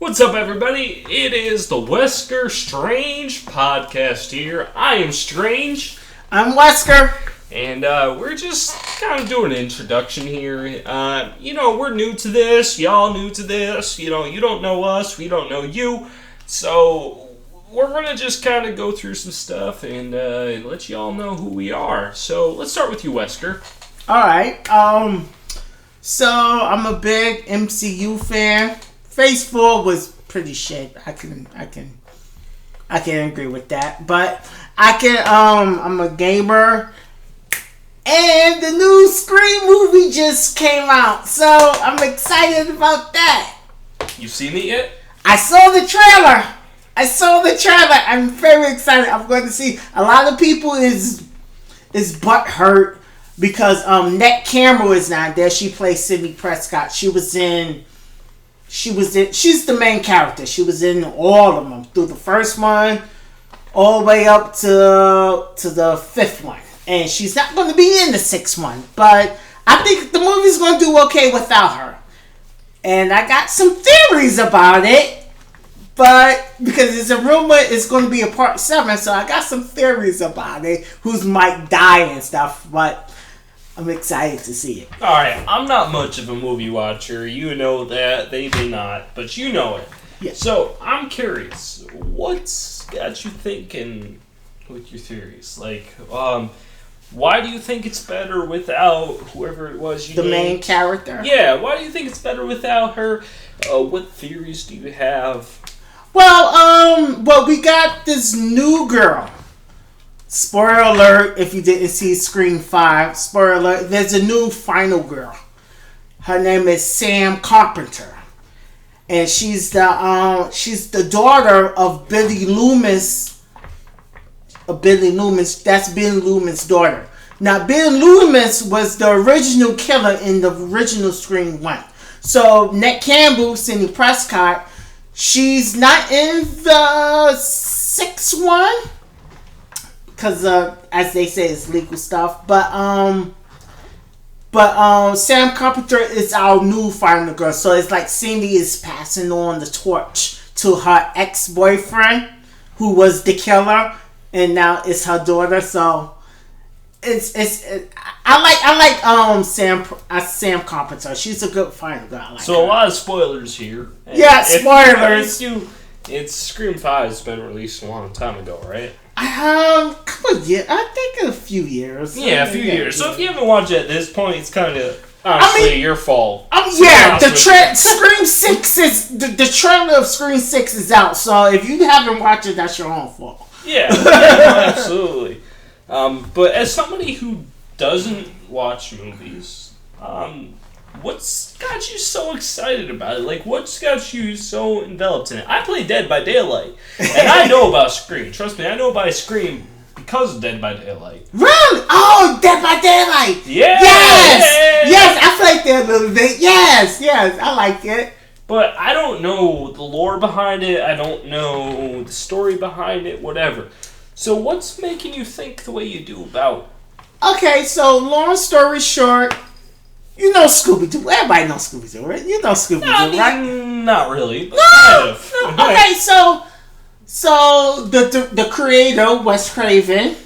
What's up, everybody? It is the Wesker Strange podcast here. I am Strange. I'm Wesker. And we're just kind of doing an introduction here. We're new to this. Y'all new to this. You don't know us. We don't know you. So we're going to just kind of go through some stuff and let y'all know who we are. So let's start with you, Wesker. All right. So I'm a big MCU fan. Phase 4 was pretty shit. I can agree with that. But I'm a gamer. And the new Scream movie just came out. So I'm excited about that. You seen it yet? I saw the trailer. I'm very excited. I'm going to see. A lot of people is butthurt because Nett Campbell is not there. She plays Sidney Prescott. She's the main character. She was in all of them, through the first one all the way up to the fifth one. And she's not going to be in the sixth one, but I think the movie's going to do okay without her. And I got some theories about it, but because it's a rumor it's going to be a part 7, so I got some theories about it, who's might die and stuff, but I'm excited to see it. Alright, I'm not much of a movie watcher. You know that. They may not, but you know it. Yeah. So, I'm curious. What's got you thinking with your theories? Like, why do you think it's better without whoever it was you The named? main character? Yeah, why do you think it's better without her? What theories do you have? Well, we got this new girl. Spoiler alert, if you didn't see Scream 5. Spoiler alert, there's a new final girl. Her name is Sam Carpenter. And she's the daughter of Billy Loomis. That's Billy Loomis' daughter. Now, Billy Loomis was the original killer in the original Scream 1. So, Nett Campbell, Sidney Prescott, she's not in the 6th one. Because, as they say, it's legal stuff. But Sam Carpenter is our new final girl. So it's like Cindy is passing on the torch to her ex-boyfriend, who was the killer, and now it's her daughter. So I like Sam Carpenter. She's a good final girl. I like her. A lot of spoilers here. Yeah, spoilers. It's Scream 5 has been released a long time ago, right? Couple of years. I think a few years. Yeah, a few years. So if you haven't watched it at this point, it's kind of honestly your fault. Scream 6 is the trailer of Scream 6 is out. So if you haven't watched it, that's your own fault. Yeah, no, absolutely. But as somebody who doesn't watch movies, what's got you so excited about it? Like, what's got you so enveloped in it? I play Dead by Daylight, and I know about Scream. Trust me, I know about Scream because of Dead by Daylight. Really? Oh, Dead by Daylight! Yeah! Yes, I played that a little bit. Yes, I liked it. But I don't know the lore behind it. I don't know the story behind it, whatever. So what's making you think the way you do about it? Okay, so long story short, you know Scooby-Doo. Everybody knows Scooby-Doo, right? You know Scooby-Doo, right? Not really, but No. kind of. Okay, so the creator, Wes Craven,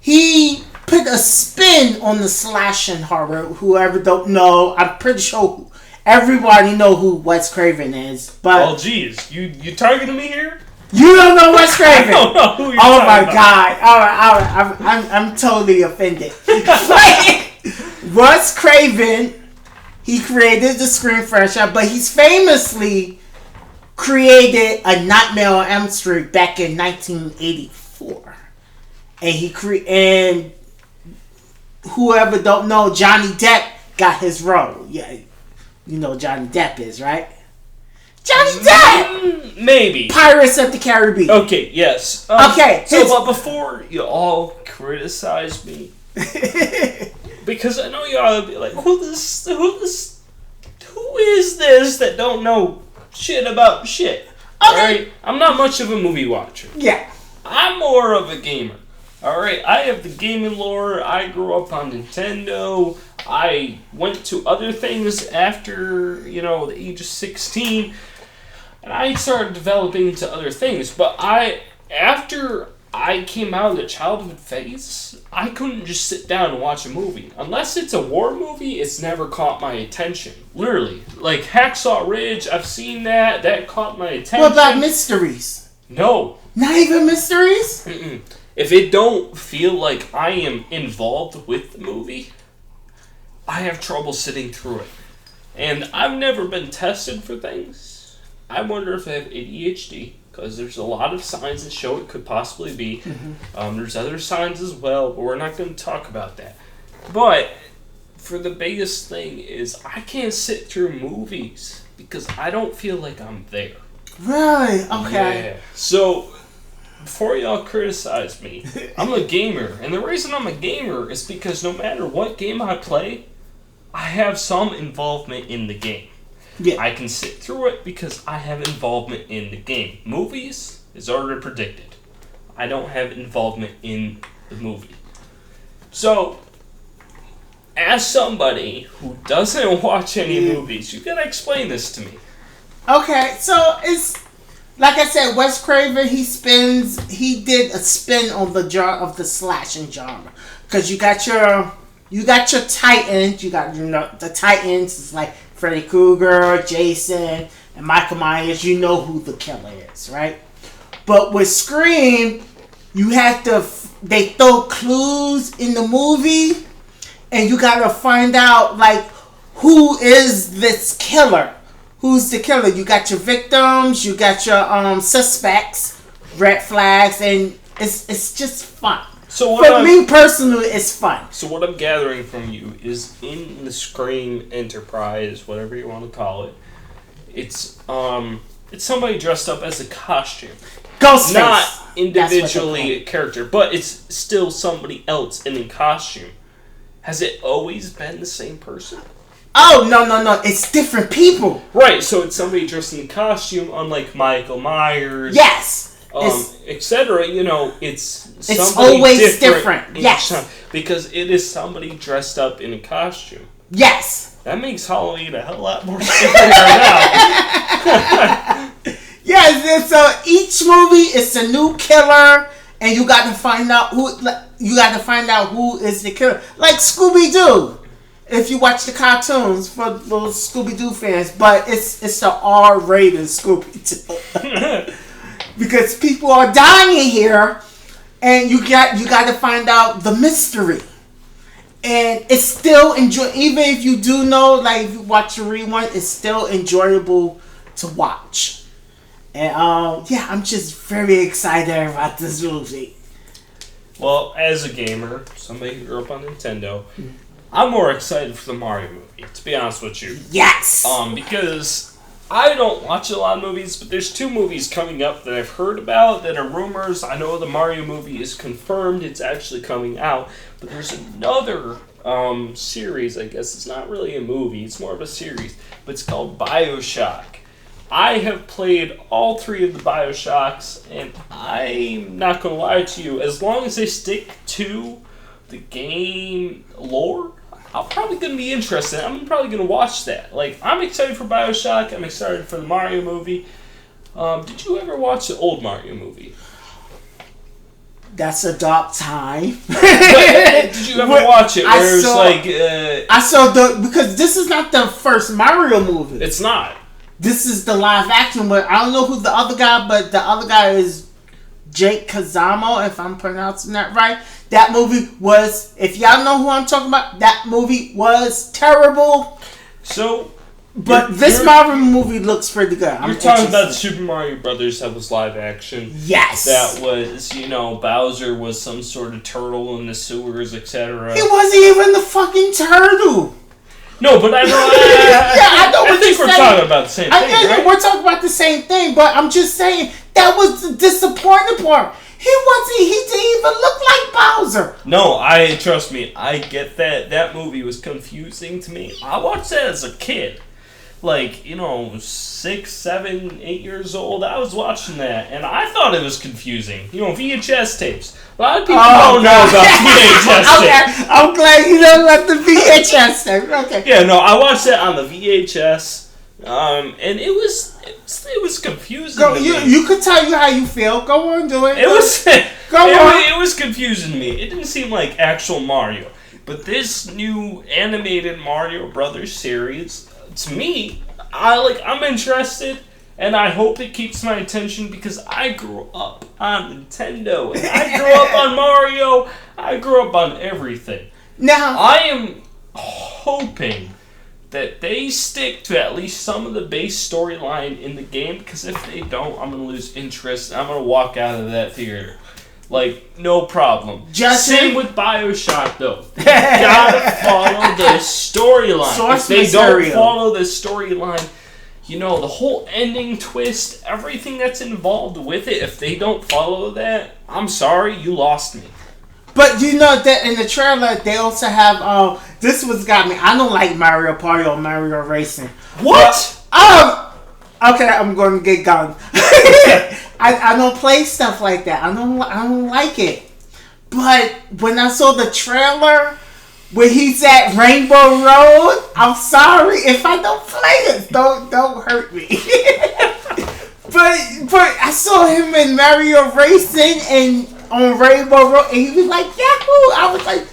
he put a spin on the slashing horror. Whoever don't know, I'm pretty sure everybody know who Wes Craven is. But oh, geez, you targeting me here? You don't know Wes Craven? I don't know who you're Oh my talking God! All right, I'm totally offended. Wes Craven, he created the Scream franchise, but he's famously created A Nightmare on Elm Street back in 1984, and whoever don't know, Johnny Depp got his role. Yeah, you know who Johnny Depp is, right? Johnny Depp! Maybe. Pirates of the Caribbean. Okay, yes. Okay. But before you all criticize me, because I know you all be like, who is this that don't know shit about shit? Okay. Right? I'm not much of a movie watcher. Yeah. I'm more of a gamer. Alright, I have the gaming lore. I grew up on Nintendo. I went to other things after, the age of 16. And I started developing into other things. But after I came out of the childhood phase, I couldn't just sit down and watch a movie. Unless it's a war movie, it's never caught my attention. Literally. Like Hacksaw Ridge, I've seen that. That caught my attention. What about mysteries? No. Not even mysteries? Mm-mm. If it don't feel like I am involved with the movie, I have trouble sitting through it. And I've never been tested for things. I wonder if I have ADHD, because there's a lot of signs that show it could possibly be. Mm-hmm. There's other signs as well, but we're not going to talk about that. But for the biggest thing is I can't sit through movies because I don't feel like I'm there. Really? Okay. Yeah. So, before y'all criticize me, I'm a gamer. And the reason I'm a gamer is because no matter what game I play, I have some involvement in the game. Yeah. I can sit through it because I have involvement in the game. Movies is already predicted. I don't have involvement in the movie. So, as somebody who doesn't watch any movies, you gotta explain this to me. Okay, so it's like I said, Wes Craven. He did a spin on the genre of the slashing genre, because you got your Titans. You got the Titans. It's like Freddy Krueger, Jason, and Michael Myers. You know who the killer is, right? But with Scream, you have to. They throw clues in the movie, and you gotta find out like who is this killer. Who's the killer? You got your victims, you got your suspects, red flags, and it's just fun. So for me personally, it's fun. So what I'm gathering from you is in the Scream enterprise, whatever you want to call it, it's somebody dressed up as a costume. Ghostface. Not individually a character, but it's still somebody else in a costume. Has it always been the same person? Oh, no. It's different people. Right, so it's somebody dressed in a costume, unlike Michael Myers. Yes. Etc. You know, it's always different. Yes. Time, because it is somebody dressed up in a costume. Yes. That makes Halloween a hell of a lot more scarier now. Yes, so each movie is a new killer, and you got to find out who. You got to find out who is the killer. Like Scooby-Doo. If you watch the cartoons for those Scooby-Doo fans, but it's the R-rated Scooby-Doo. Because people are dying here, and you got to find out the mystery. And it's still even if you do know, like if you watch a rewind, it's still enjoyable to watch. And I'm just very excited about this movie. Well, as a gamer, somebody who grew up on Nintendo, I'm more excited for the Mario movie, to be honest with you. Yes! Because I don't watch a lot of movies, but there's 2 movies coming up that I've heard about that are rumors. I know the Mario movie is confirmed, it's actually coming out. But there's another series, I guess it's not really a movie, it's more of a series, but it's called BioShock. I have played all 3 of the BioShocks, and I'm not going to lie to you, as long as they stick to the game lore, I'm probably going to be interested. I'm probably going to watch that. Like, I'm excited for BioShock. I'm excited for the Mario movie. Did you ever watch the old Mario movie? That's a dark time. Did you ever watch it? I saw because this is not the first Mario movie. It's not. This is the live action, but I don't know who the other guy, but the other guy is Jake Kazamo, if I'm pronouncing that right. That movie was, if y'all know who I'm talking about, that movie was terrible. So, but this Mario movie looks pretty good. You're talking about the Super Mario Brothers that was live action. Yes. That was, Bowser was some sort of turtle in the sewers, etc. He wasn't even the fucking turtle. No, but I know. I know. I think we're talking about the same thing, right? We're talking about the same thing, but I'm just saying that was the disappointing part. He didn't even look like Bowser. No, trust me, I get that. That movie was confusing to me. I watched that as a kid. Like, 6, 7, 8 years old, I was watching that, and I thought it was confusing. VHS tapes. A lot of people don't know about VHS tapes. I'm glad you don't let the VHS tape. Okay. Yeah, no, I watched that on the VHS, And it was confusing. Go, you could tell you how you feel. Go on, do it. It was Go it was confusing to me. It didn't seem like actual Mario. But this new animated Mario Brothers series, to me, I'm interested, and I hope it keeps my attention because I grew up on Nintendo, and I grew up on Mario. I grew up on everything. Now I am hoping that they stick to at least some of the base storyline in the game, because if they don't, I'm going to lose interest. I'm going to walk out of that theater. Like, no problem. Same with BioShock, though. You gotta follow the storyline. If they don't follow the storyline, the whole ending twist, everything that's involved with it, if they don't follow that, I'm sorry, you lost me. But you know that in the trailer, they also have, this was got me. I don't like Mario Party or Mario Racing. What? Okay, I'm going to get gone. I don't play stuff like that. I don't like it. But when I saw the trailer where he's at Rainbow Road, I'm sorry if I don't play it. Don't hurt me. but I saw him in Mario Racing and on Rainbow Road, and he was like, Yahoo! I was like,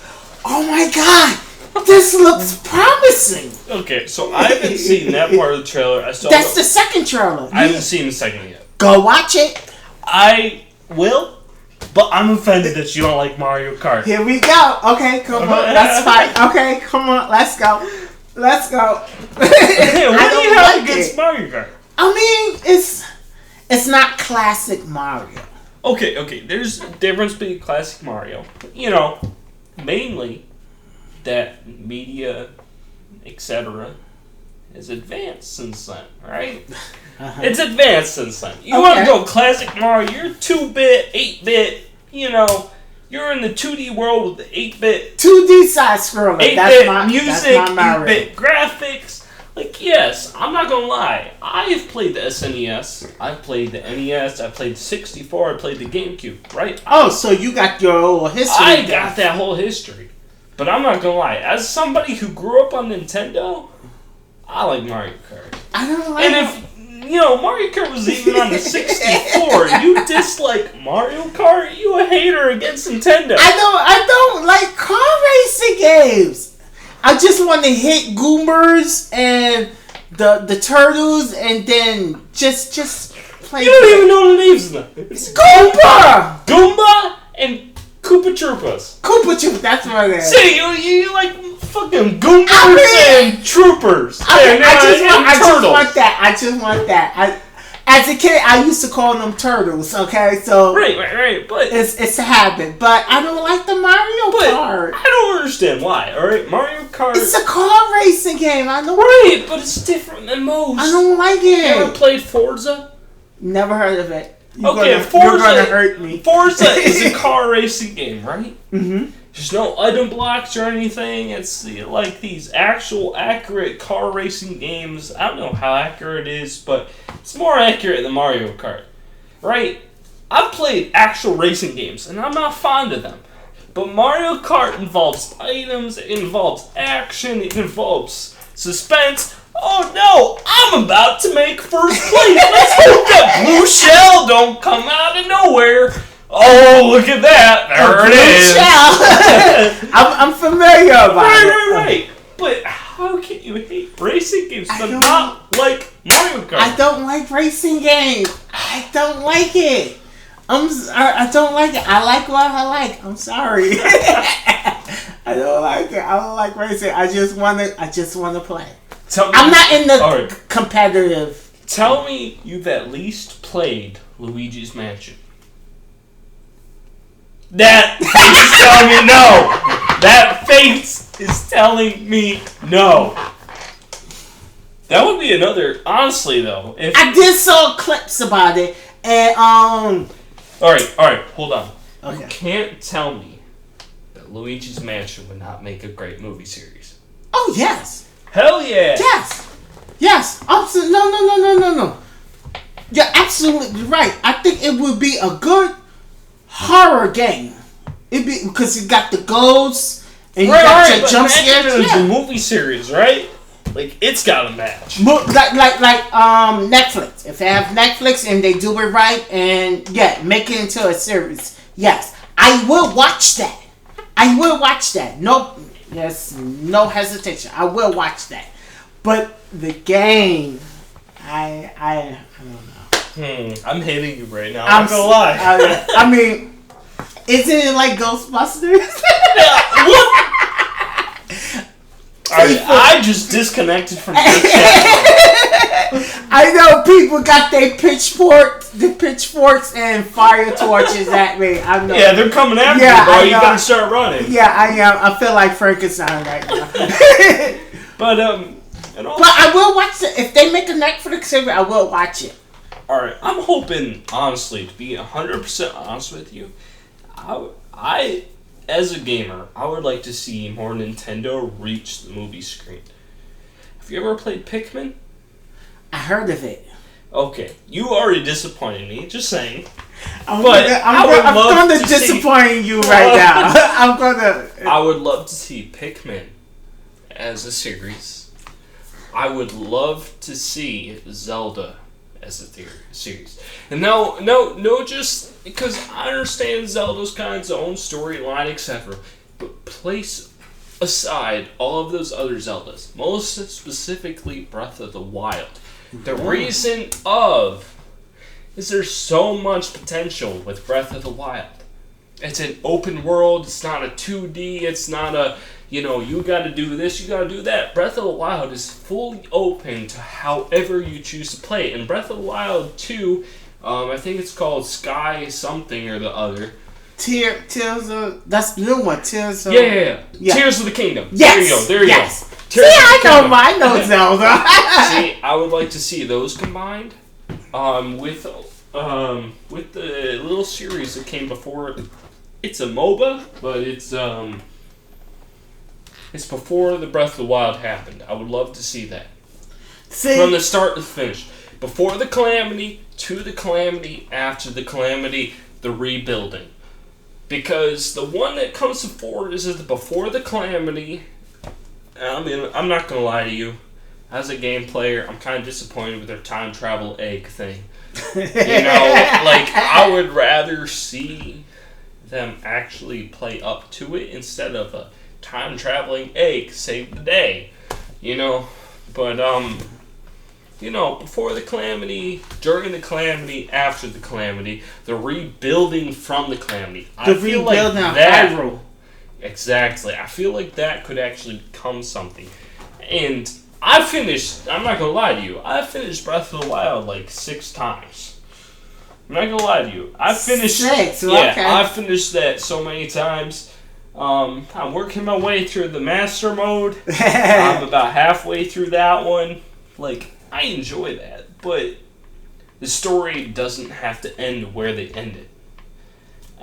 oh my god, this looks promising. Okay, so I haven't seen that part of the trailer. That's the second trailer. I haven't seen the second yet. Go watch it. I will, but I'm offended that you don't like Mario Kart. Here we go. Okay, come on. That's fine. Okay, come on. Let's go. What do you have against Mario Kart? I mean, it's not classic Mario. Okay. There's a difference between classic Mario. Mainly that media, etc., is advanced since then, right? Uh-huh. It's advanced since then. You want to go classic Mario, you're 2-bit, 8-bit, you're in the 2D world with the 8-bit... 2D side-scroller. 8-bit music, 8-bit graphics. Yes, I'm not going to lie. I've played the SNES, I've played the NES, I've played the 64, I played the GameCube, right? Oh, so you got your whole history. I got that whole history. But I'm not going to lie. As somebody who grew up on Nintendo... I like Mario Kart. I don't like it. And if, Mario Kart was even on the 64, you dislike Mario Kart, you a hater against Nintendo. I don't like car racing games. I just want to hit Goombers and the turtles and then just play. You don't even know the names of them. It's Goomba and Koopa Troopas. Koopa Troopas, that's what it is. See, you like fucking Goombers and Troopers. I just want that. As a kid, I used to call them turtles. Okay, so right. But it's a habit. But I don't like the Mario Kart. I don't understand why. All right, Mario Kart. It's a car racing game. I know. Right, but it's different than most. I don't like it. You ever played Forza? Never heard of it. Forza. You're gonna hurt me. Forza is a car racing game, right? Mm-hmm. There's no item blocks or anything. It's like these actual accurate car racing games. I don't know how accurate it is, but it's more accurate than Mario Kart, right? I've played actual racing games, and I'm not fond of them. But Mario Kart involves items, it involves action, it involves suspense. Oh no, I'm about to make first place. Let's hope that blue shell don't come out of nowhere. Oh, look at that. There it is. I'm familiar about it. Right. But how can you hate racing games but not like Mario Kart? I don't like racing games. I don't like it. I don't like it. I like what I like. I'm sorry. I don't like it. I don't like racing. I just want to play. I'm not in the competitive. Tell me you've at least played Luigi's Mansion. That face is telling me no. That face is telling me no. That would be another. Honestly, though, if I did saw clips about it, and All right, hold on. Okay. You can't tell me that Luigi's Mansion would not make a great movie series. Oh yes. Hell yeah. Yes. Absolutely. No. You're absolutely right. I think it would be a good horror game. It'd be because you got the ghosts and you got your jump scares. It's a movie series, right? Like, it's gotta match. Like Netflix. If they have Netflix and they do it right and make it into a series, yes, I will watch that. I will watch that. No, there's no hesitation. I will watch that. But the game, I don't know. I'm hating you right now. I'm not gonna lie. I mean, isn't it like Ghostbusters? I just disconnected from your channel. I know people got their pitchforks and fire torches at me. I know. Yeah, they're coming after you, bro. You better start running. Yeah, I am. I feel like Frankenstein right now. But I will watch it. If they make a Netflix series, I will watch it. Alright, I'm hoping, honestly, to be 100% honest with you, I, as a gamer, I would like to see more Nintendo reach the movie screen. Have you ever played Pikmin? I heard of it. Okay, you already disappointed me, just saying. I'm gonna disappoint you right now. I would love to see Pikmin as a series. I would love to see Zelda as a series. And no, just because I understand Zelda's kind of its own storyline, etc. But place aside all of those other Zeldas, most specifically Breath of the Wild. The reason is there's so much potential with Breath of the Wild. It's an open world, it's not a 2D, it's not a, you gotta do this, you gotta do that. Breath of the Wild is fully open to however you choose to play. And Breath of the Wild 2, I think it's called Sky something or the other. Tears of, that's the new one, Tears of... Yeah. Tears of the Kingdom. Yes. There you go. See, I know Zelda. See, I would like to see those combined with the little series that came before. It's a MOBA, but it's before the Breath of the Wild happened. I would love to see that. From the start to the finish. Before the Calamity, to the Calamity, after the Calamity, the rebuilding. Because the one that comes before is before the Calamity. I mean, I'm not going to lie to you. As a game player, I'm kind of disappointed with their time travel egg thing. I would rather see them actually play up to it instead of a time traveling egg save the day. But before the Calamity, during the Calamity, after the Calamity, the rebuilding from the Calamity. I feel like that. Exactly. I feel like that could actually become something. And I'm not gonna lie to you, I finished Breath of the Wild like 6 times. I'm not gonna lie to you. I finished 6, okay. I finished that so many times. I'm working my way through the master mode. I'm about halfway through that one. Like, I enjoy that, but the story doesn't have to end where they ended.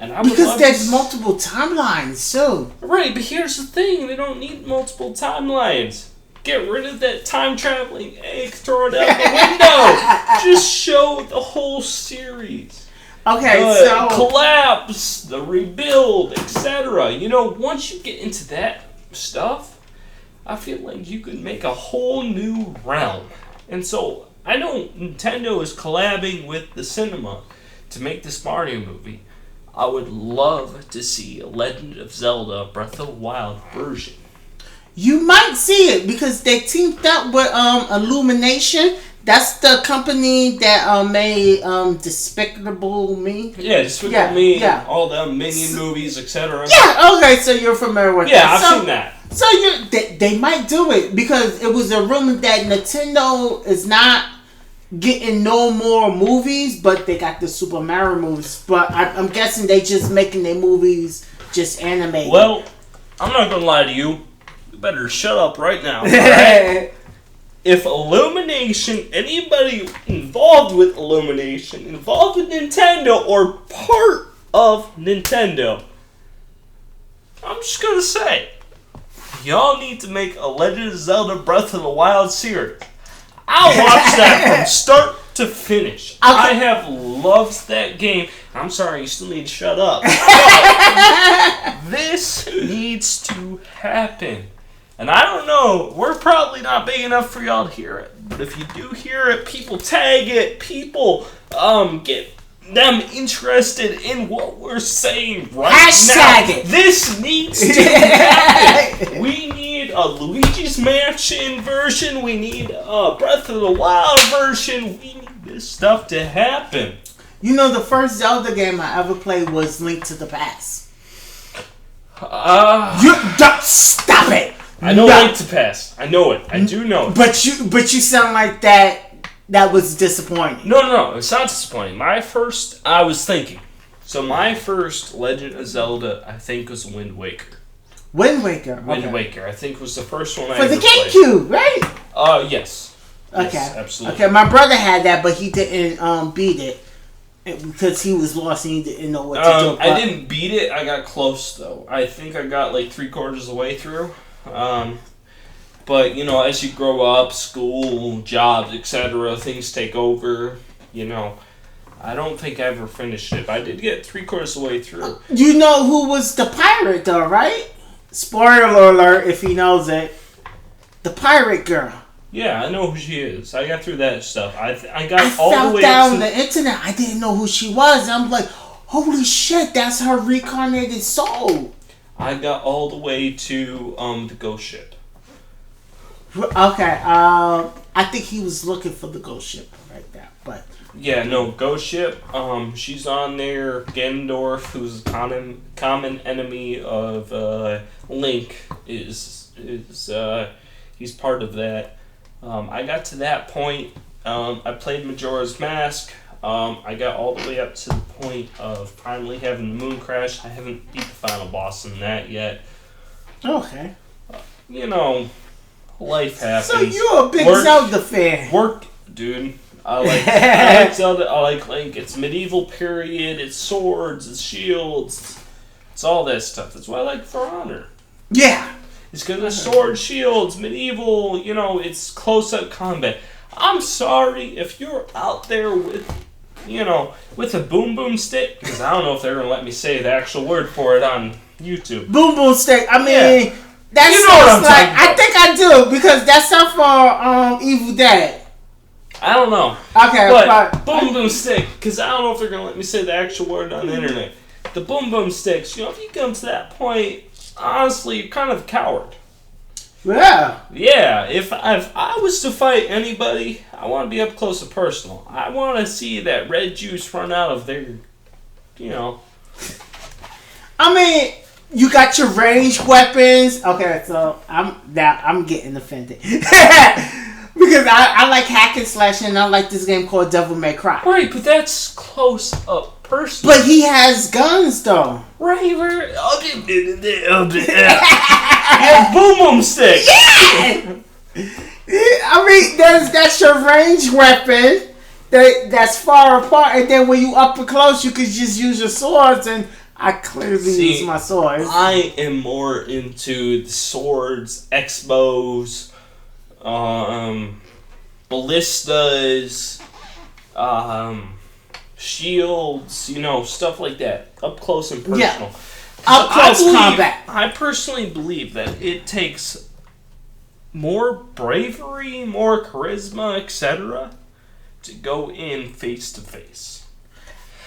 And because there's multiple timelines, too. Right, but here's the thing. They don't need multiple timelines. Get rid of that time-traveling egg, throw it out the window. Just show the whole series. Okay, the collapse, the rebuild, etc. Once you get into that stuff, I feel like you could make a whole new realm. And so, I know Nintendo is collabing with the cinema to make this Mario movie. I would love to see a Legend of Zelda Breath of the Wild version. You might see it because they teamed up with Illumination. That's the company that made Despicable Me. Yeah, Despicable Me, all the Minion movies, etc. Yeah, okay, so you're familiar with that. Yeah, I've seen that. So they might do it because it was a rumor that Nintendo is not getting no more movies, but they got the Super Mario movies. But I'm guessing they just making their movies just animated. Well, I'm not gonna lie to you. You better shut up right now. Alright? If Illumination, anybody involved with Illumination, involved with Nintendo, or part of Nintendo, I'm just gonna say, y'all need to make a Legend of Zelda Breath of the Wild series. I'll watch that from start to finish. Okay. I have loved that game. I'm sorry, you still need to shut up. But this needs to happen. And I don't know, we're probably not big enough for y'all to hear it. But if you do hear it, people tag it. People get them interested in what we're saying right Hashtag now. it. This needs to happen. We need a Luigi's Mansion version. We need a Breath of the Wild version. We need this stuff to happen. You know, the first Zelda game I ever played was Link to the Past. You don't stop it. I know Link to Past. I know it. I do know it. But you sound like that was disappointing. No. It's not disappointing. I was thinking. So my first Legend of Zelda, I think, was Wind Waker. Wind Waker. Wind Waker, I think, was the first one I for ever the GameCube, played. right? Yes. Okay. Yes, absolutely. Okay, my brother had that, but he didn't beat it because he was lost and he didn't know what to do. I didn't beat it. I got close though. I think I got like 3/4 of the way through. But you know, as you grow up, school, jobs, etc., things take over. You know, I don't think I ever finished it. But I did get 3/4 of the way through. You know who was the pirate though, right? Spoiler alert if he knows it. The pirate girl. Yeah, I know who she is. I got through that stuff. I got all found the way down up to the internet. I didn't know who she was. I'm like, holy shit, that's her reincarnated soul. I got all the way to the ghost ship. Okay, I think he was looking for the ghost ship right there, but yeah, no, ghost ship. She's on there. Ganondorf, who's a common enemy of Link, is he's part of that. I got to that point. I played Majora's Mask. I got all the way up to the point of finally having the moon crash. I haven't beat the final boss in that yet. okay. You know, life happens. So you're a big Zelda fan. Dude. I like Zelda. I like Link. It's medieval period. It's swords. It's shields. It's all that stuff. That's why I like For Honor. Yeah. It's because of sword, shields, medieval, you know, it's close-up combat. I'm sorry if you're out there with, you know, with a boom boom stick, because I don't know if they're going to let me say the actual word for it on YouTube. Boom boom stick. I mean, Yeah. that You know what I'm sounds like, talking about. I think I do, because that's not for Evil Dead. I don't know. Okay, But boom boom stick, because I don't know if they're going to let me say the actual word on the internet. The boom boom sticks, you know, if you come to that point, honestly, you're kind of a coward. Yeah. Yeah, if I was to fight anybody, I want to be up close and personal. I want to see that red juice run out of their, you know. I mean, you got your ranged weapons. Okay, so I'm getting offended. Because I like hack and slash and I like this game called Devil May Cry. Right, but that's close up personal. But he has guns though. Right, boom boom stick. Yeah! I mean, that's your ranged weapon that's far apart, and then when you up and close, you can just use your swords, and I clearly use my swords. I am more into the swords, X-bows, ballistas, shields, you know, stuff like that. Up close and personal. Yeah. Up close combat. I personally believe that it takes more bravery, more charisma, etc., to go in face to face.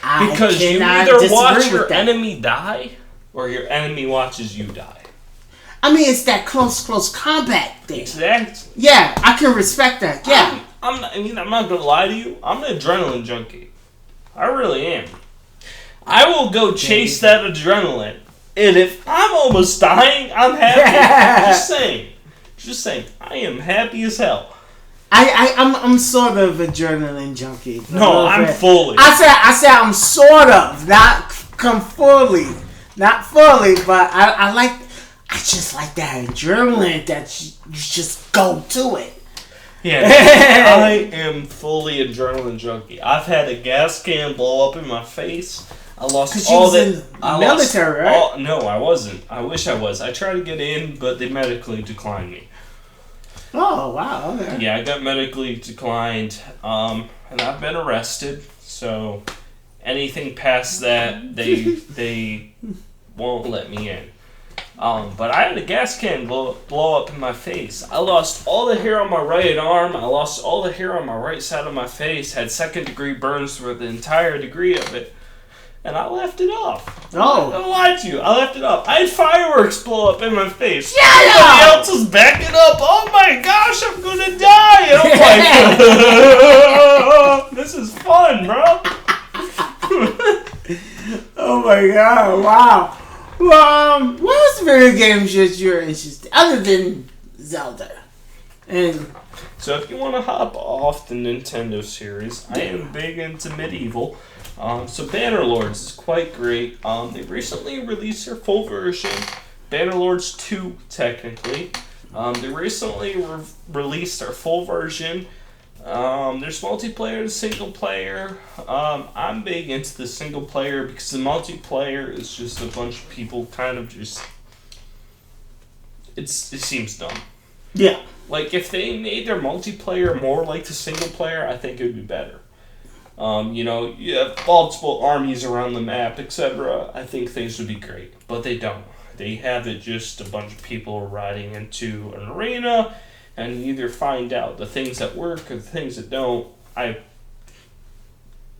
Because you either watch your enemy die, or your enemy watches you die. I mean, it's that close combat thing. Exactly. Yeah, I can respect that. Yeah. I'm not gonna lie to you. I'm an adrenaline junkie. I really am. I will go chase that adrenaline, and if I'm almost dying, I'm happy. Just saying. I am happy as hell. I'm sort of adrenaline junkie. No, I'm fully. I said I'm sort of, not fully, but I just like that adrenaline that you just go to it. Yeah, I am fully adrenaline junkie. I've had a gas can blow up in my face. I lost all that. In the military, right? No, I wasn't. I wish I was. I tried to get in, but they medically declined me. Oh wow! Okay. Yeah, I got medically declined, and I've been arrested. So anything past that, they won't let me in. But I had a gas can blow up in my face. I lost all the hair on my right arm. I lost all the hair on my right side of my face. Had 2nd-degree burns for the entire degree of it. And I laughed it off. Oh. I don't lie to you. I laughed it off. I had fireworks blow up in my face. Yeah. Everybody else was backing up. Oh my gosh, I'm going to die. And I'm like, this is fun, bro. Oh my god, wow. Well, what else video games you're interested in, other than Zelda? And so if you want to hop off the Nintendo series, I am big into Medieval. So Bannerlords is quite great. They recently released their full version, Bannerlords 2 technically. They recently released their full version. There's multiplayer and single player. I'm big into the single player because the multiplayer is just a bunch of people kind of just... It seems dumb. yeah. Like, if they made their multiplayer more like the single player, I think it would be better. You have multiple armies around the map, etc. I think things would be great, but they don't. They have it just a bunch of people riding into an arena, and you either find out the things that work or the things that don't.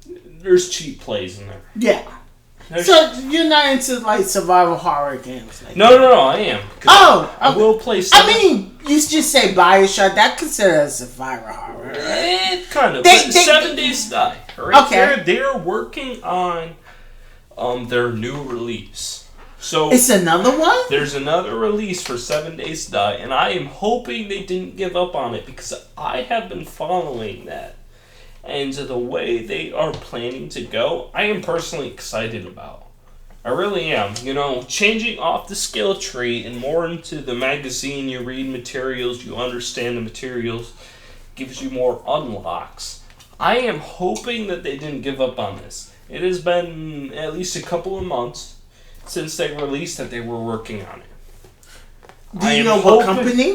There's cheap plays in there. Yeah. So you're not into like survival horror games? Like No, I am. I will play some. I mean, you just say BioShock. That considered as survival horror. Kind of. 7 Days to Die. Right? Okay. They're working on their new release. So it's another one? There's another release for 7 Days to Die, and I am hoping they didn't give up on it because I have been following that. And the way they are planning to go, I am personally excited about. I really am. Changing off the skill tree and more into the magazine, you read materials, you understand the materials, gives you more unlocks. I am hoping that they didn't give up on this. It has been at least a couple of months since they released that they were working on it. Do you know what company?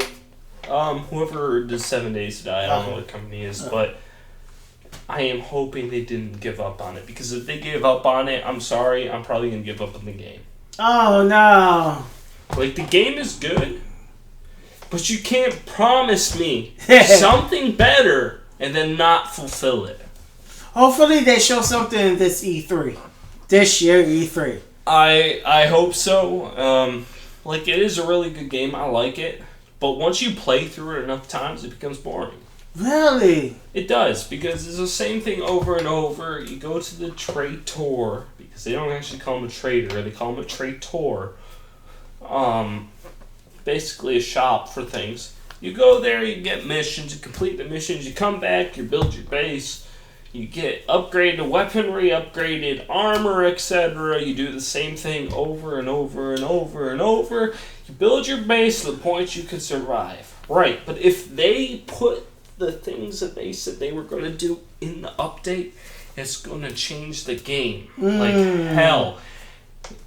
Whoever does 7 Days to Die, I don't know what company it is, but I am hoping they didn't give up on it, because if they gave up on it, I'm sorry, I'm probably going to give up on the game. Oh, no. Like, the game is good, but you can't promise me something better and then not fulfill it. Hopefully they show something in this E3. This year, E3. I hope so. It is a really good game. I like it. But once you play through it enough times, it becomes boring. Really? It does, because it's the same thing over and over. You go to the traitor, because they don't actually call him a trader, they call him a traitor. Basically a shop for things. You go there, you get missions, you complete the missions, you come back, you build your base, you get upgraded weaponry, upgraded armor, etc. You do the same thing over and over and over and over. You build your base to the point you can survive. Right, but if they put the things that they said they were going to do in the update, it's going to change the game. Like hell.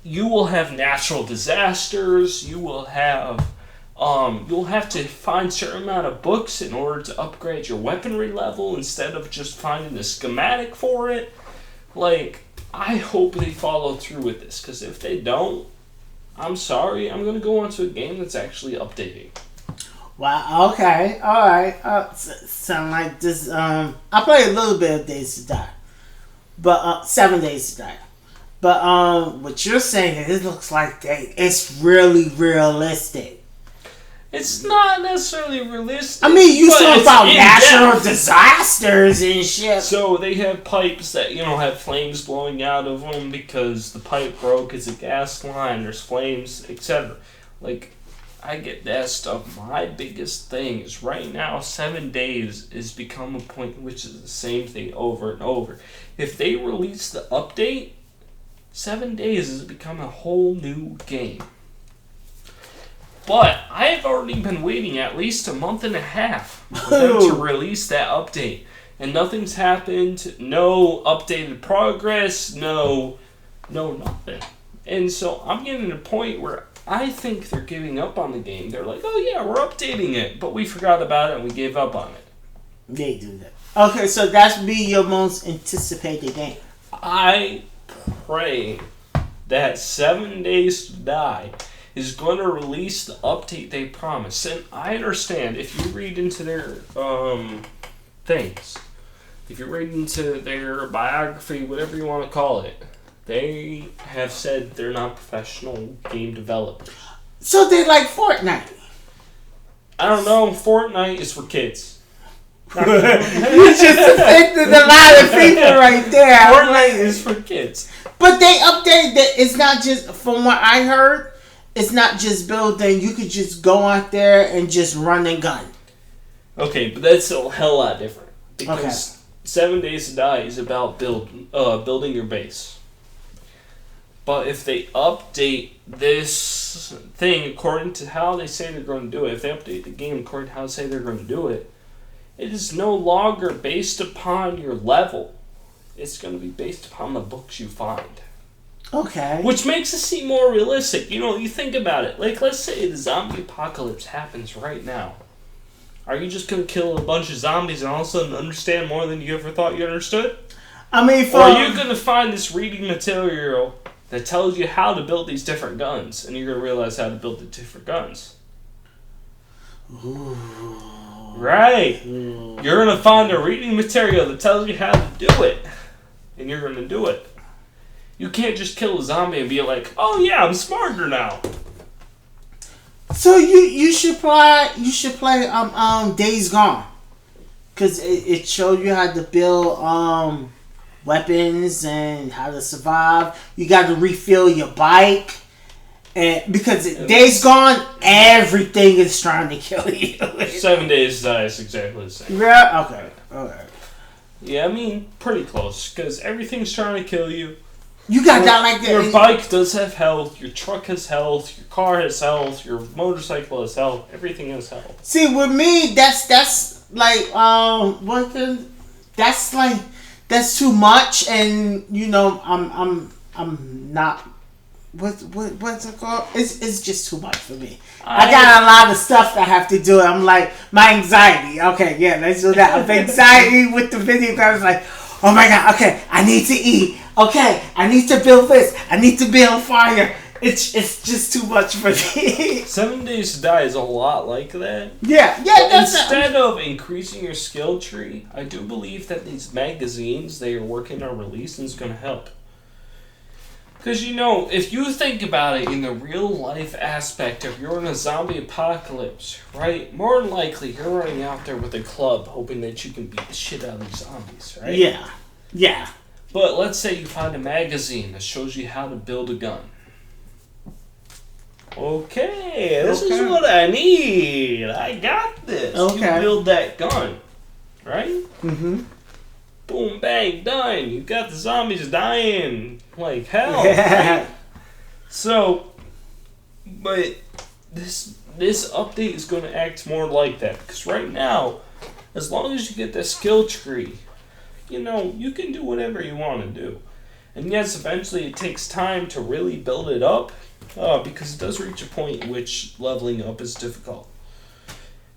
You will have natural disasters. You'll have to find a certain amount of books in order to upgrade your weaponry level instead of just finding the schematic for it. Like, I hope they follow through with this, because if they don't, I'm sorry, I'm going to go on to a game that's actually updating. Wow, okay, alright. Sound like this, I played a little bit of Days to Die. But, 7 Days to Die. But, what you're saying is it looks like it's really realistic. It's not necessarily realistic. I mean, you saw about natural disasters and shit. So they have pipes that, have flames blowing out of them because the pipe broke. It's a gas line. There's flames, etc. Like, I get that stuff. My biggest thing is right now, 7 days is become a point which is the same thing over and over. If they release the update, 7 days has become a whole new game. But I have already been waiting at least a month and a half for them to release that update. And nothing's happened. No updated progress. No nothing. And so I'm getting to a point where I think they're giving up on the game. They're like, oh yeah, we're updating it. But we forgot about it and we gave up on it. They do that. Okay, so that's be your most anticipated game. I pray that 7 Days to Die is going to release the update they promised. And I understand if you read into their things, if you read into their biography, whatever you want to call it, they have said they're not professional game developers. So they like Fortnite. I don't know. Fortnite is for kids. You just offended a lot of people right there. Fortnite is for kids. But they updated that it's not just, from what I heard, it's not just building. You could just go out there and just run and gun. Okay, but that's a hell lot different. Because 7 Days to Die is about building your base. But if they update this thing according to how they say they're going to do it, if they update the game according to how they say they're going to do it, it is no longer based upon your level. It's going to be based upon the books you find. Okay. Which makes it seem more realistic. You know, you think about it. Like, let's say the zombie apocalypse happens right now. Are you just going to kill a bunch of zombies and all of a sudden understand more than you ever thought you understood? I mean, or are you going to find this reading material that tells you how to build these different guns, and you're going to realize how to build the different guns? Ooh. Right. Ooh. You're going to find a reading material that tells you how to do it, and you're going to do it. You can't just kill a zombie and be like, oh yeah, I'm smarter now. So you should play Days Gone, because it showed you how to build weapons and how to survive. You got to refill your bike, and because Days Gone, everything is trying to kill you. 7 Days to Die is exactly the same. Yeah. Okay. Yeah, I mean pretty close because everything's trying to kill you. You got that like that. Your bike does have health. Your truck has health. Your car has health. Your motorcycle has health. Everything has health. See, with me, that's like that's too much, and you know, I'm not. What's it called? It's just too much for me. I got a lot of stuff that I have to do. I'm like, my anxiety. Okay, yeah, let's do that. I'm anxiety with the video games. Like, oh my god. Okay, I need to eat. Okay, I need to build this. I need to build fire. It's just too much for me. 7 Days to Die is a lot like that. Yeah. Instead of increasing your skill tree, I do believe that these magazines they are working on releasing is going to help. Because, you know, if you think about it in the real life aspect of you're in a zombie apocalypse, right? More than likely, you're running out there with a club hoping that you can beat the shit out of these zombies, right? Yeah. But let's say you find a magazine that shows you how to build a gun. Okay, this is what I need. I got this. Okay. You build that gun, right? Mm-hmm. Boom, bang, done. You got the zombies dying like hell. Yeah. Right? So, but this update is going to act more like that. Because right now, as long as you get that skill tree, you know, you can do whatever you want to do. And yes, eventually it takes time to really build it up. Because it does reach a point in which leveling up is difficult.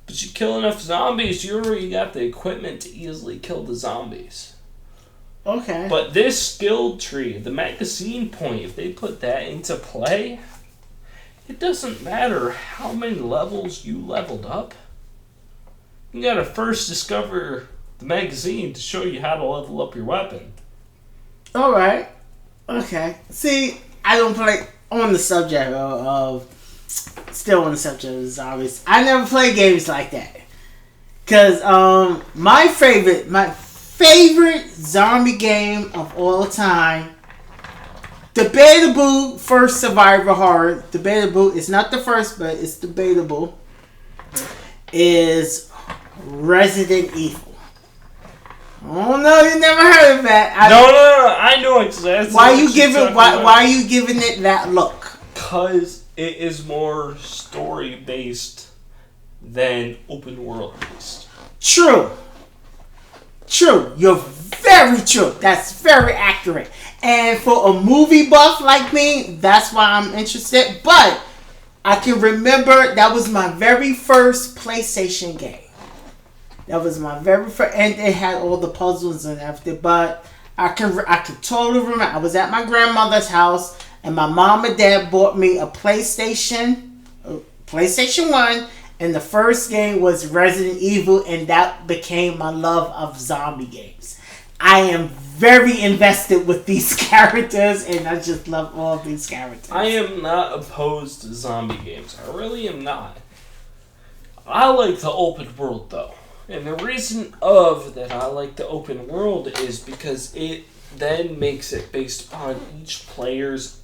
But you kill enough zombies, you already got the equipment to easily kill the zombies. Okay. But this skill tree, the magazine point, if they put that into play, it doesn't matter how many levels you leveled up. You gotta first discover the magazine to show you how to level up your weapon. Alright. Okay. See, I don't play... On the subject still on the subject of zombies, I never play games like that. Cause my favorite zombie game of all time, debatable first survivor horror. Debatable. It's not the first, but it's debatable. Is Resident Evil. Oh no, you never heard of that. No, I know exactly. Why are you giving it that look? Because it is more story based than open world based. True. You're very true. That's very accurate. And for a movie buff like me, that's why I'm interested. But I can remember that was my very first PlayStation game. That was my very first, and it had all the puzzles and everything. But I can totally remember. I was at my grandmother's house, and my mom and dad bought me a PlayStation 1, and the first game was Resident Evil, and that became my love of zombie games. I am very invested with these characters, and I just love all these characters. I am not opposed to zombie games. I really am not. I like the open world, though. And the reason that I like the open world is because it then makes it based upon each player's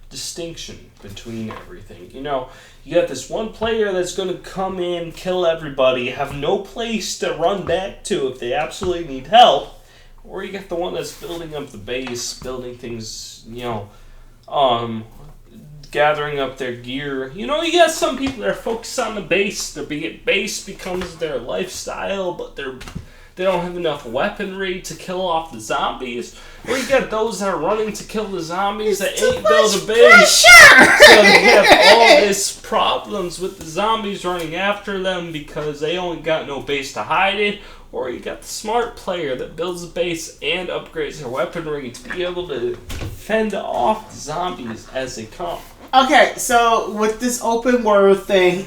distinction between everything. You know, you got this one player that's going to come in, kill everybody, have no place to run back to if they absolutely need help. Or you got the one that's building up the base, building things, gathering up their gear. You know, you got some people that are focused on the base. Base becomes their lifestyle, but they don't have enough weaponry to kill off the zombies. Or you got those that are running to kill the zombies that ain't build a base. So they have all this problems with the zombies running after them because they only got no base to hide in. Or you got the smart player that builds a base and upgrades their weaponry to be able to fend off the zombies as they come. Okay, so with this open world thing,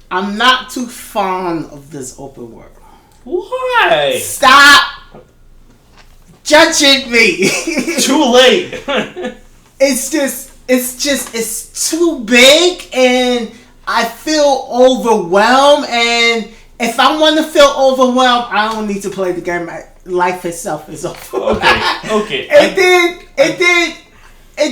I'm not too fond of this open world. Why? Stop judging me. Too late. It's too big, and I feel overwhelmed. And if I want to feel overwhelmed, I don't need to play the game. Life itself is over. Okay. And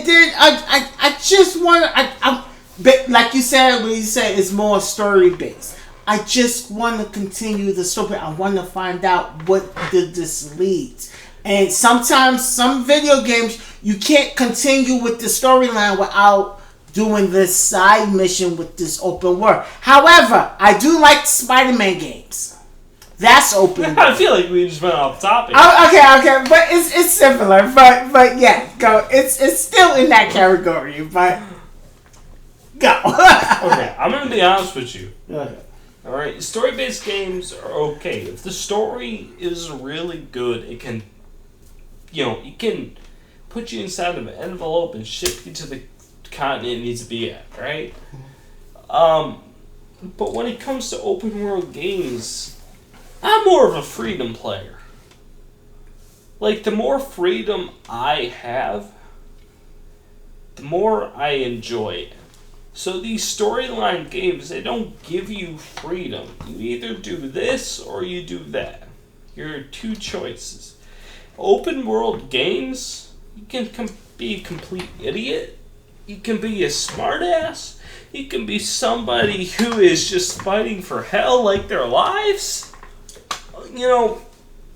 then I just want to, like you said, when you said it's more story based. I just want to continue the story. I want to find out what did this lead. And sometimes some video games you can't continue with the storyline without doing this side mission with this open world. However, I do like Spider-Man games. That's open. I feel like we just went off topic. Okay, but it's similar. But yeah, go. It's still in that category. But go. Okay, I'm gonna be honest with you. Okay. All right, story-based games are okay if the story is really good. It can, it can put you inside of an envelope and ship you to the continent it needs to be at, right? But when it comes to open world games, I'm more of a freedom player. Like, the more freedom I have, the more I enjoy it. So these storyline games, they don't give you freedom. You either do this or you do that. Your two choices. Open world games, you can be a complete idiot. You can be a smartass. You can be somebody who is just fighting for hell like their lives.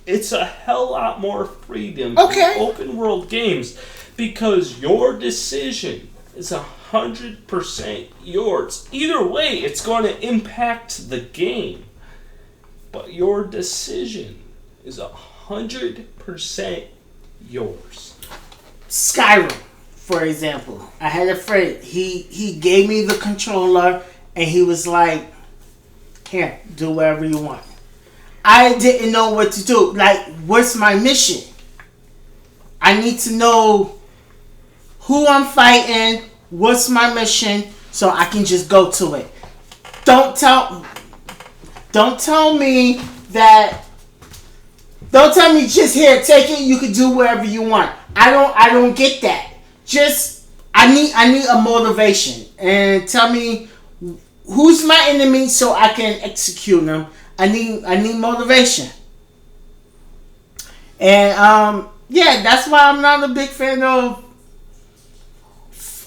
It's a hell lot more freedom in open world games because your decision is 100% yours. Either way, it's going to impact the game. But your decision is 100% yours. Skyrim, for example. I had a friend. He gave me the controller and he was like, "Here, do whatever you want." I didn't know what to do. Like, what's my mission? I need to know who I'm fighting. What's my mission, so I can just go to it. Don't tell me just here, take it, you can do whatever you want. I don't get that. Just I need a motivation, and tell me who's my enemy so I can execute them. I need motivation. And that's why I'm not a big fan of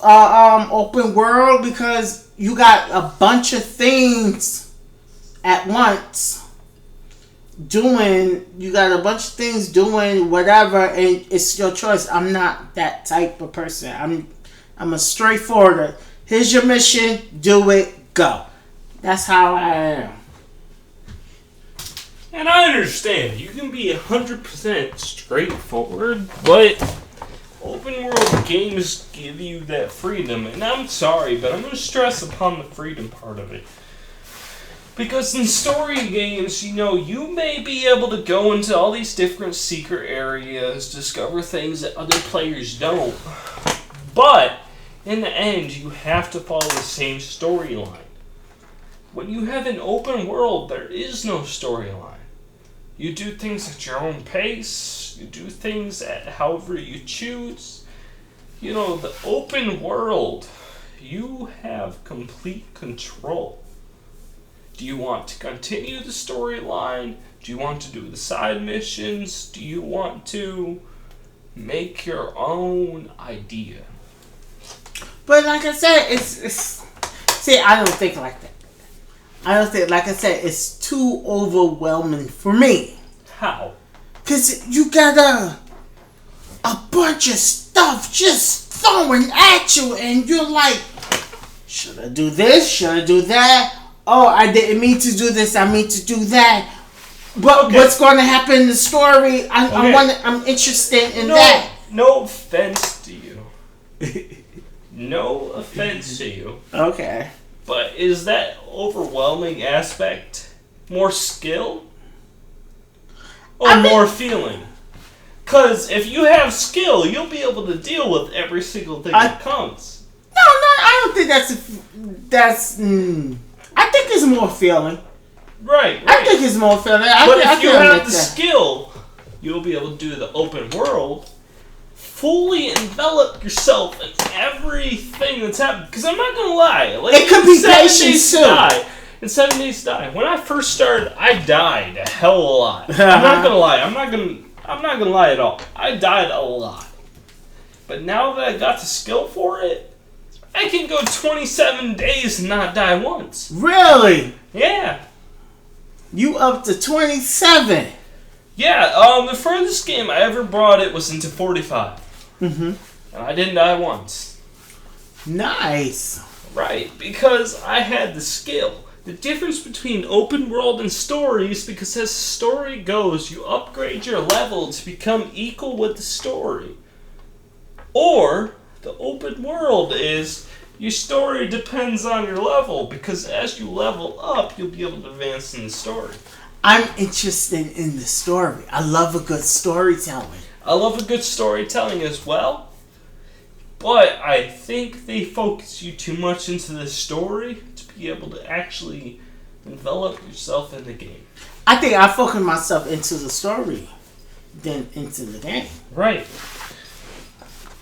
open world, because you got a bunch of things at once doing. You got a bunch of things doing whatever, and it's your choice. I'm not that type of person. I'm a straightforward. Here's your mission. Do it. Go. That's how I am. And I understand. You can be 100% straightforward, but open world games give you that freedom. And I'm sorry, but I'm going to stress upon the freedom part of it. Because in story games, you may be able to go into all these different secret areas, discover things that other players don't. But, in the end, you have to follow the same storyline. When you have an open world, there is no storyline. You do things at your own pace. You do things at however you choose. The open world, you have complete control. Do you want to continue the storyline? Do you want to do the side missions? Do you want to make your own idea? But like I said, it's see, I don't think like that. I don't think, like I said, it's too overwhelming for me. How? Because you got a bunch of stuff just throwing at you, and you're like, should I do this? Should I do that? Oh, I didn't mean to do this. I mean to do that. But okay. What's going to happen in the story? I'm interested in that. No offense to you. No offense to you. Okay. But is that overwhelming aspect more skill or more feeling? Because if you have skill, you'll be able to deal with every single thing that comes. No, I don't think that's. I think it's more feeling. Right. I think it's more feeling. But if you have the skill, you'll be able to do the open world. Fully envelop yourself in everything that's happening. Because I'm not gonna lie, it could be patience too. In 7 Days to Die, when I first started, I died a hell of a lot. I'm not gonna lie. I'm not gonna lie at all. I died a lot. But now that I got the skill for it, I can go 27 days and not die once. Really? Yeah. You up to 27? Yeah. The furthest game I ever brought it was into 45. Mm-hmm. And I didn't die once. Nice. Right, because I had the skill. The difference between open world and story is because as the story goes, you upgrade your level to become equal with the story. Or, the open world is your story depends on your level, because as you level up, you'll be able to advance in the story. I'm interested in the story. I love a good storytelling. I love a good storytelling as well, but I think they focus you too much into the story to be able to actually envelop yourself in the game. I think I focus myself into the story than into the game. Right.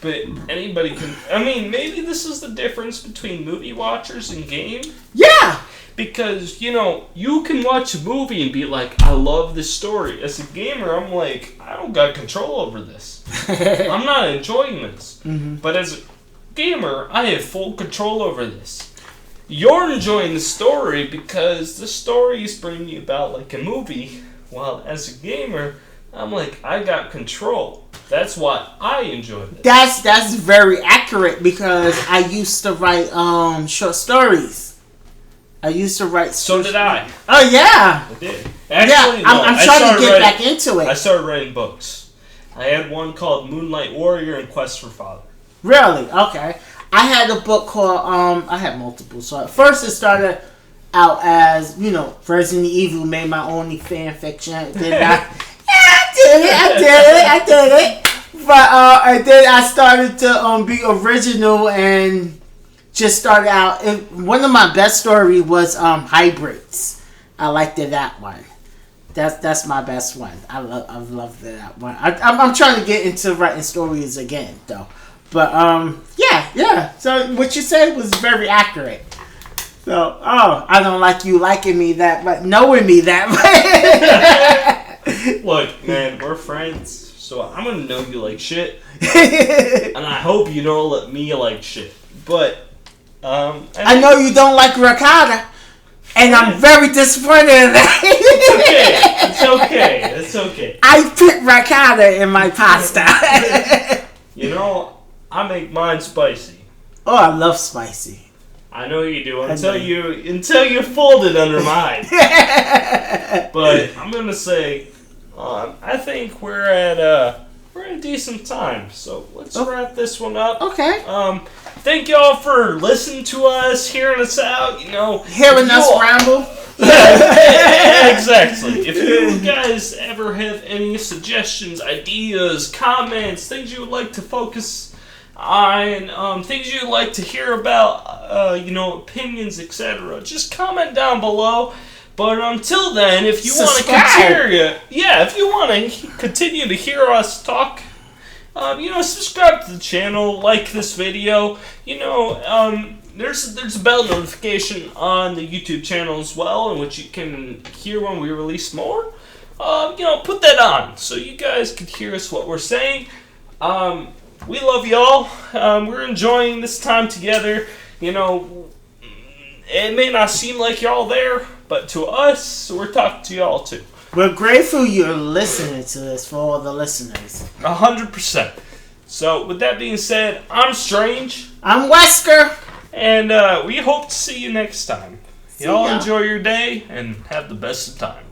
But anybody can... I mean, maybe this is the difference between movie watchers and game. Yeah! Because, you can watch a movie and be like, I love this story. As a gamer, I'm like, I don't got control over this. I'm not enjoying this. Mm-hmm. But as a gamer, I have full control over this. You're enjoying the story because the story is bringing you about like a movie. While as a gamer, I'm like, I got control. That's why I enjoy it. That's very accurate because I used to write short stories. So did I. Oh yeah. I did. Actually, yeah, I'm trying to get back into it. I started writing books. I had one called Moonlight Warrior and Quest for Father. Really? Okay. I had a book called I had multiple. So at first it started out as Resident Evil, made my only fan fiction. Then I did it. But and then I started to be original and just started out. One of my best story was Hybrids. I liked that one. That's my best one. I've loved that one. I'm trying to get into writing stories again though. But yeah. So what you said was very accurate. So I don't like you liking me that, but knowing me that way. Look, man, we're friends, so I'm gonna know you like shit, and I hope you don't let me like shit. But I know you don't like ricotta, and I'm very disappointed in that. It's okay. I put ricotta in my pasta. I make mine spicy. Oh, I love spicy. I know you do until you fold it under mine. But I'm gonna say, I think we're at pretty decent time. So let's wrap this one up. Okay. Thank y'all for listening to us, hearing us out. Hearing us ramble. Exactly. If you guys ever have any suggestions, ideas, comments, things you would like to focus on, things you'd like to hear about, opinions, etc., just comment down below. But until then, if you want to continue to hear us talk, subscribe to the channel, like this video. There's a bell notification on the YouTube channel as well, in which you can hear when we release more. Put that on so you guys can hear us what we're saying. We love y'all. We're enjoying this time together. It may not seem like y'all there, but to us, we're talking to y'all too. We're grateful you're listening to this, for all the listeners. 100%. So, with that being said, I'm Strange. I'm Wesker. And we hope to see you next time. Y'all enjoy your day and have the best of time.